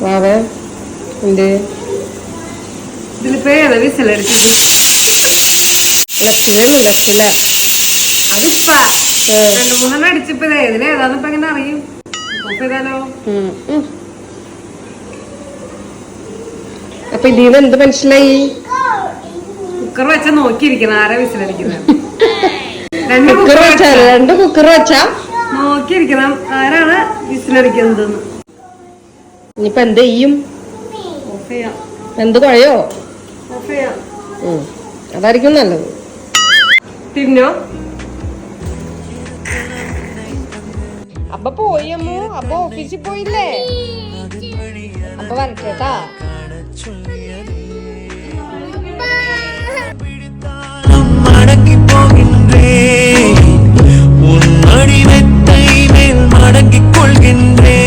വാവേ എന്തേ ഇതിലിപ്പോ ഏതാ വിസിലടിച്ചത്? ലെഫ്റ്റില്ല അതിപ്പാ 2-3 അടിച്ചപ്പോ ഇതിലേതാന്ന് ഇപ്പൊ എങ്ങനെ അറിയും? ചെയ്താലോ? അപ്പൊ ഇതിന്ന് എന്ത് മനസ്സിലായി? കുക്കർ വെച്ച നോക്കിയിരിക്കണം ആരാ വിസിലടിക്കുന്നത്. രണ്ട് കുക്കർ വെച്ചാ നോക്കിയിരിക്കണം ആരാണ് വിസിലടിക്കുന്നത്. ഇനിയിപ്പൊ എന്ത് ചെയ്യും? ഓഫ് ചെയ്യാം. എന്ത് കുഴയോ? ഓഫ് ചെയ്യാം. അതായിരിക്കും നല്ലത്. തിന്നോ? അപ്പൊ പോയി അമ്മു. അപ്പൊ ഓഫീസിൽ പോയില്ലേ? അപ്പൊ വരട്ടെട്ടാ. മടങ്ങി പോകിன்றേ ഉൻ അടിമെത്തൈ മേൽ മടങ്ങിക്കൊള്ളുകിன்றേ